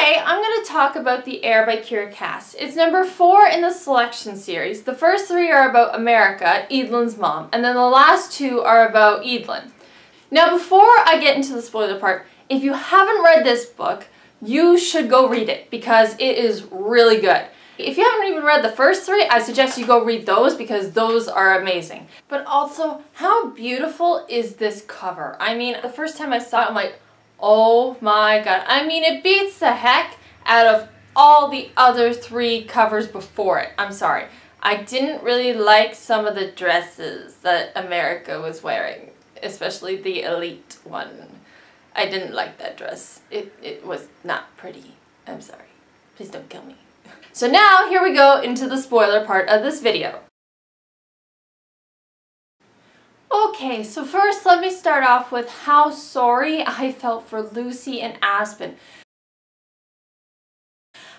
Today, I'm going to talk about the Heir by Kiera cast. It's number 4 in the selection series. The first 3 are about America, Eadlin's mom, and then the last 2 are about Eadlin. Now, before I get into the spoiler part, if you haven't read this book, you should go read it because it is really good. If you haven't even read the first 3, I suggest you go read those because those are amazing. But also, how beautiful is this cover? I mean, the first time I saw it, I'm like, oh my god. I mean, it beats the heck out of all the other 3 covers before it. I'm sorry. I didn't really like some of the dresses that America was wearing, especially the elite one. I didn't like that dress. It was not pretty. I'm sorry. Please don't kill me. So now, here we go into the spoiler part of this video. Okay, so first let me start off with how sorry I felt for Lucy and Aspen.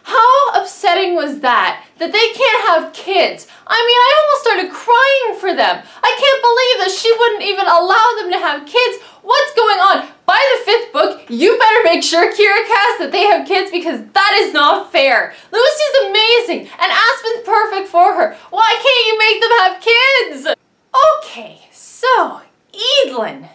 How upsetting was that they can't have kids? I mean, I almost started crying for them. I can't believe that she wouldn't even allow them to have kids. What's going on? By the 5th book, you better make sure, Kiera cast, that they have kids because that is not fair. Lucy's amazing and Aspen's perfect for her. Why can't you make them have kids? Okay, so Eadlin.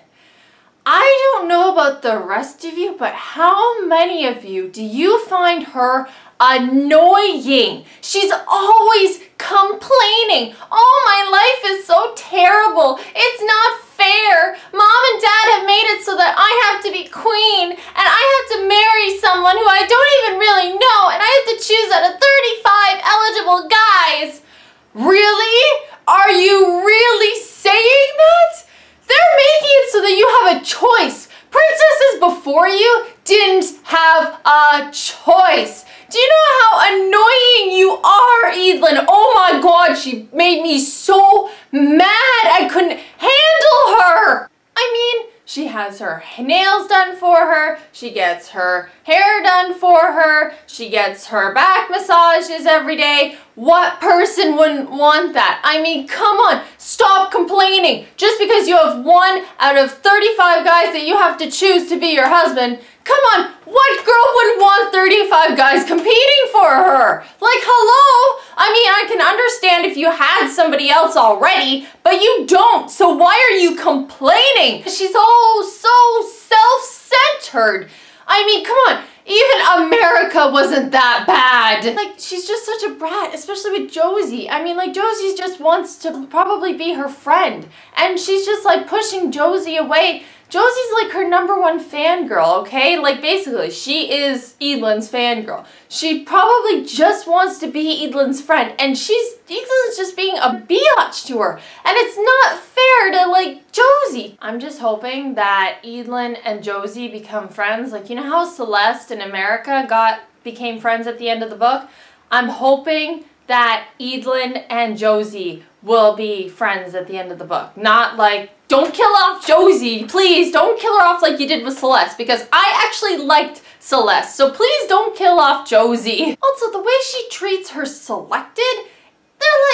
I don't know about the rest of you, but how many of you do you find her annoying? She's always complaining. Oh, my life is so terrible. It's not fair. Mom and Dad have made it so that I have to be queen and I have to marry someone who I don't even really know and I have to choose out of 35 eligible guys. Really? Are you really saying that? They're making it so that you have a choice. Princesses before you didn't have a choice. Do you know how annoying you are, Eadlin? Oh my god, she made me so mad. I couldn't handle her. I mean, she has her nails done for her, she gets her hair done for her, she gets her back massages every day. What person wouldn't want that? I mean, come on, stop complaining. Just because you have 1 out of 35 guys that you have to choose to be your husband, come on, what girl wouldn't want 35 guys competing for her? Like, hello? I mean, I can understand if you had somebody else already, but you don't, so why are you complaining? She's all so self-centered. I mean, come on, even America wasn't that bad. Like, she's just such a brat, especially with Josie. I mean, like, Josie just wants to probably be her friend, and she's just, like, pushing Josie away. Josie's like her #1 fangirl, okay? Like, basically, she is Eadlin's fangirl. She probably just wants to be Eadlin's friend, and Eadlin's just being a biatch to her. And it's not fair to, like, Josie. I'm just hoping that Eadlin and Josie become friends. Like, you know how Celeste and America became friends at the end of the book? I'm hoping that Eadlin and Josie will be friends at the end of the book. Not like, don't kill off Josie, please, don't kill her off like you did with Celeste, because I actually liked Celeste, so please don't kill off Josie. Also, the way she treats her selected,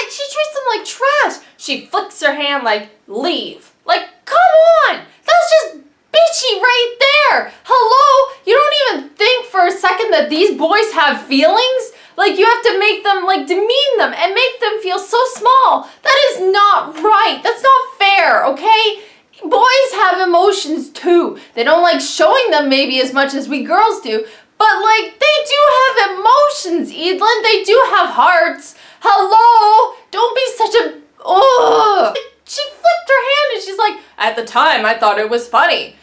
she treats them like trash. She flicks her hand like, leave. Like, come on, that's just bitchy right there. Hello, you don't even think for a second that these boys have feelings? Like, you have to make them, like, demean them and make them feel so small. That is not right. That's not fair, okay? Boys have emotions too. They don't like showing them maybe as much as we girls do, but, like, they do have emotions, Eadlin. They do have hearts. Hello? Don't be such a... Ugh. She flipped her hand and she's like, at the time, I thought it was funny.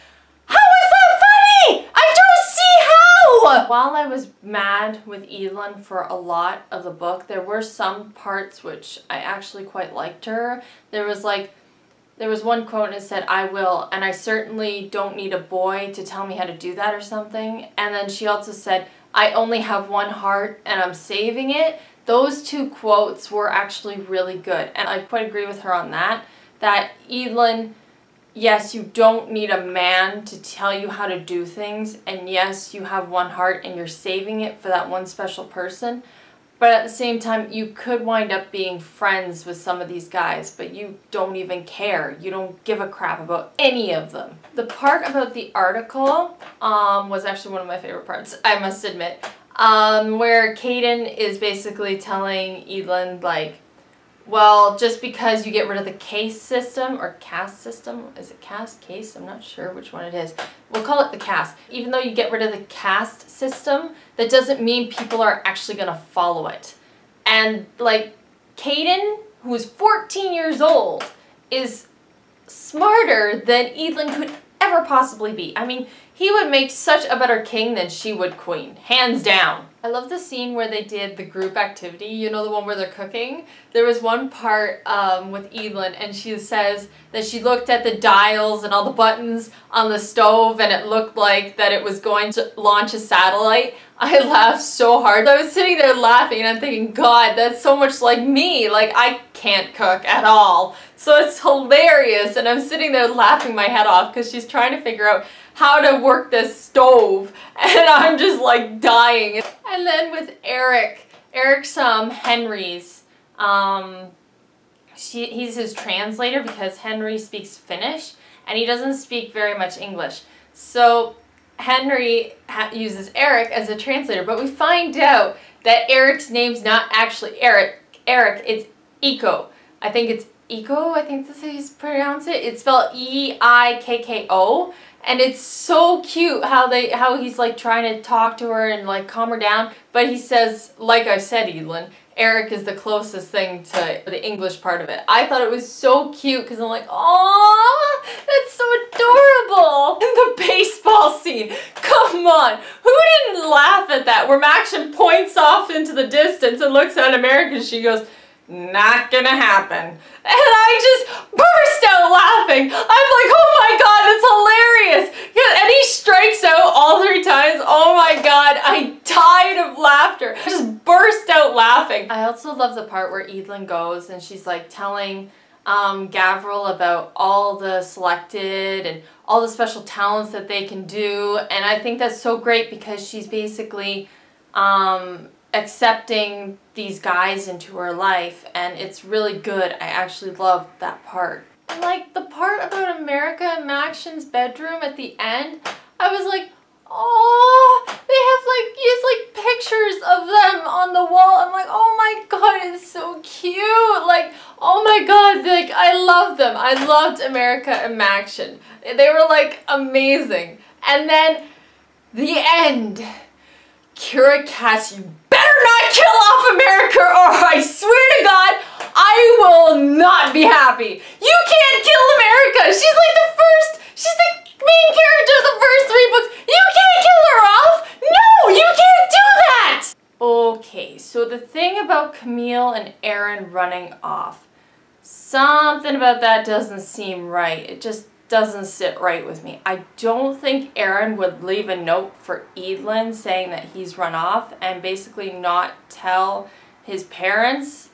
How is that funny? I don't see how! While I was mad with Eadlin for a lot of the book, there were some parts which I actually quite liked her. There was one quote and it said, I will, and I certainly don't need a boy to tell me how to do that or something. And then she also said, I only have 1 heart and I'm saving it. Those 2 quotes were actually really good. And I quite agree with her on that. That Eadlin, yes, you don't need a man to tell you how to do things, and yes, you have 1 heart and you're saving it for that one special person, but at the same time, you could wind up being friends with some of these guys, but you don't even care. You don't give a crap about any of them. The part about the article was actually one of my favorite parts, I must admit. where Caden is basically telling Evelyn, like, well, just because you get rid of the caste system, or caste system, is it caste, caste? I'm not sure which one it is. We'll call it the caste. Even though you get rid of the caste system, that doesn't mean people are actually going to follow it. And, like, Caden, who is 14 years old, is smarter than Evelyn could ever possibly be. I mean, he would make such a better king than she would queen, hands down. I love the scene where they did the group activity, you know, the one where they're cooking. There was one part with Evelyn, and she says that she looked at the dials and all the buttons on the stove, and it looked like that it was going to launch a satellite. I laughed so hard. I was sitting there laughing, and I'm thinking, God, that's so much like me. Like, I can't cook at all. So it's hilarious, and I'm sitting there laughing my head off because she's trying to figure out how to work this stove, and I'm just like dying. And then with Eric, Eric's Henry's, he's his translator because Henry speaks Finnish and he doesn't speak very much English. So Henry uses Eric as a translator, but we find out that Eric's name's not actually Eric, it's Eiko. I think it's Eiko, I think that's how you pronounce it. It's spelled E-I-K-K-O. And it's so cute how he's like trying to talk to her and like calm her down. But he says, like I said, Evelyn, Eric is the closest thing to the English part of it. I thought it was so cute because I'm like, oh, that's so adorable. And the baseball scene, come on. Who didn't laugh at that? Where Maxim points off into the distance and looks at America and she goes, not gonna happen. And I just burst out laughing. I'm like, oh my God, that's hilarious. And he strikes out all 3 times. Oh my God, I died of laughter. I just burst out laughing. I also love the part where Evelyn goes and she's like telling Gavril about all the selected and all the special talents that they can do. And I think that's so great because she's basically accepting these guys into her life, and it's really good. I actually love that part. And like the part about America and Maxion's bedroom at the end, I was like, oh, they have like pictures of them on the wall. I'm like, oh my God, it's so cute. Like, oh my God, like I love them. I loved America and Maxion. They were like amazing. And then the end. Kiera Cass, you better not kill off America or I swear to God, I will not be happy. You can't kill America. She's the main character of the first 3 books. You can't kill her off. No, you can't do that. Okay, so the thing about Camille and Aaron running off, something about that doesn't seem right. It just doesn't sit right with me. I don't think Aaron would leave a note for Evelyn saying that he's run off and basically not tell his parents.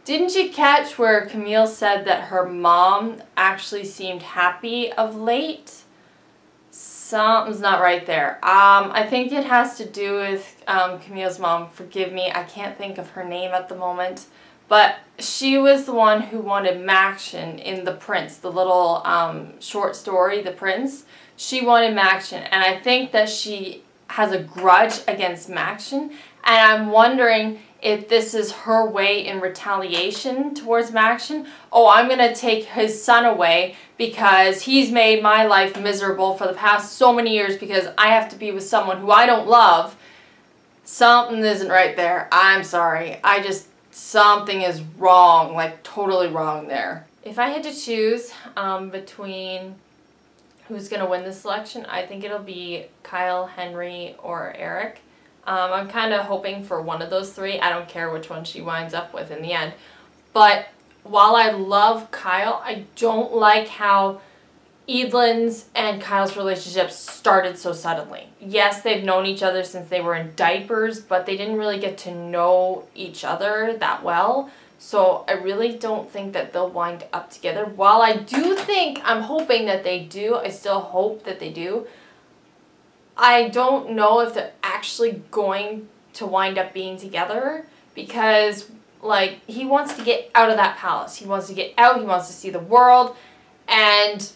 Didn't you catch where Camille said that her mom actually seemed happy of late? Something's not right there. I think it has to do with Camille's mom. Forgive me, I can't think of her name at the moment. But she was the one who wanted Maxion in The Prince, the little short story, The Prince. She wanted Maxion, and I think that she has a grudge against Maxion, and I'm wondering if this is her way in retaliation towards Maxion. Oh, I'm going to take his son away because he's made my life miserable for the past so many years because I have to be with someone who I don't love. Something isn't right there. I'm sorry. Something is wrong, like totally wrong there. If I had to choose between who's going to win this election, I think it'll be Kyle, Henry, or Eric. I'm kind of hoping for one of those 3. I don't care which one she winds up with in the end. But while I love Kyle, I don't like how Evelyn's and Kyle's relationship started so suddenly. Yes, they've known each other since they were in diapers, but they didn't really get to know each other that well. So I really don't think that they'll wind up together. While I do think, I'm hoping that they do, I still hope that they do, I don't know if they're actually going to wind up being together because, like, he wants to get out of that palace. He wants to get out, he wants to see the world, and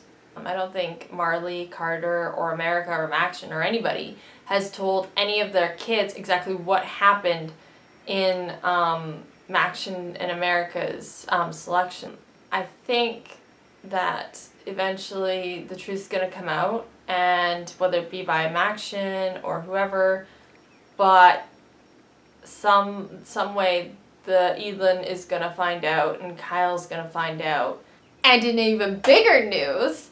I don't think Marley, Carter, or America, or Maction, or anybody has told any of their kids exactly what happened in Maction and America's selection. I think that eventually the truth's gonna come out, and whether it be by Maction or whoever, but some way the Evelyn is gonna find out and Kyle's gonna find out. And in even bigger news,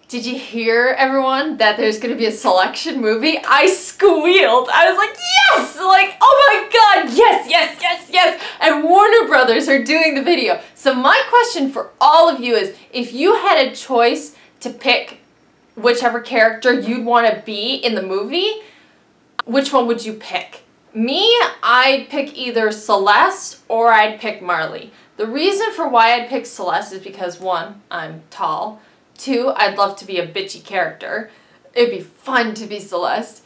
did you hear, everyone, that there's gonna be a selection movie? I squealed. I was like, yes! Like, oh my god, yes, yes, yes, yes! And Warner Brothers are doing the video. So my question for all of you is, if you had a choice to pick whichever character you'd want to be in the movie, which one would you pick? Me, I'd pick either Celeste or I'd pick Marley. The reason for why I'd pick Celeste is because, one, I'm tall. Two, I'd love to be a bitchy character. It'd be fun to be Celeste.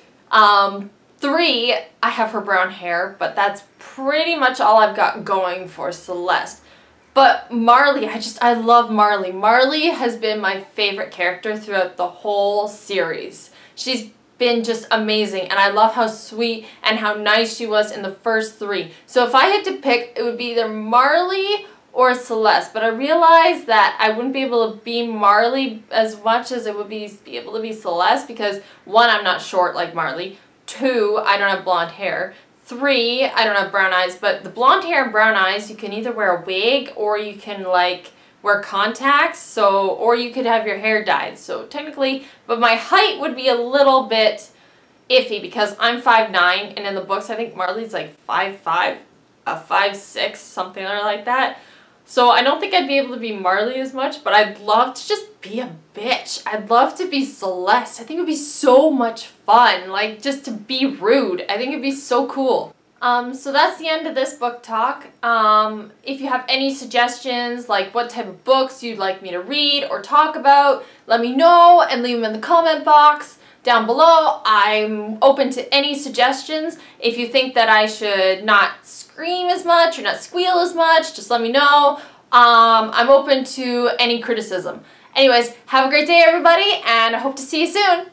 Three, I have her brown hair, but that's pretty much all I've got going for Celeste. But Marley, I love Marley. Marley has been my favorite character throughout the whole series. She's been just amazing, and I love how sweet and how nice she was in the first three. So if I had to pick, it would be either Marley or Celeste, but I realized that I wouldn't be able to be Marley as much as I would be able to be Celeste, because one, I'm not short like Marley. Two, I don't have blonde hair. Three, I don't have brown eyes, but the blonde hair and brown eyes, you can either wear a wig or you can like wear contacts, or you could have your hair dyed. So technically, but my height would be a little bit iffy because I'm 5'9", and in the books I think Marley's like 5'5", 5'6", something like that. So I don't think I'd be able to be Marley as much, but I'd love to just be a bitch. I'd love to be Celeste. I think it would be so much fun, like just to be rude. I think it'd be so cool. So that's the end of this book talk. If you have any suggestions, like what type of books you'd like me to read or talk about, let me know and leave them in the comment box down below. I'm open to any suggestions. If you think that I should not scream as much or not squeal as much, just let me know. I'm open to any criticism. Anyways, have a great day, everybody, and I hope to see you soon.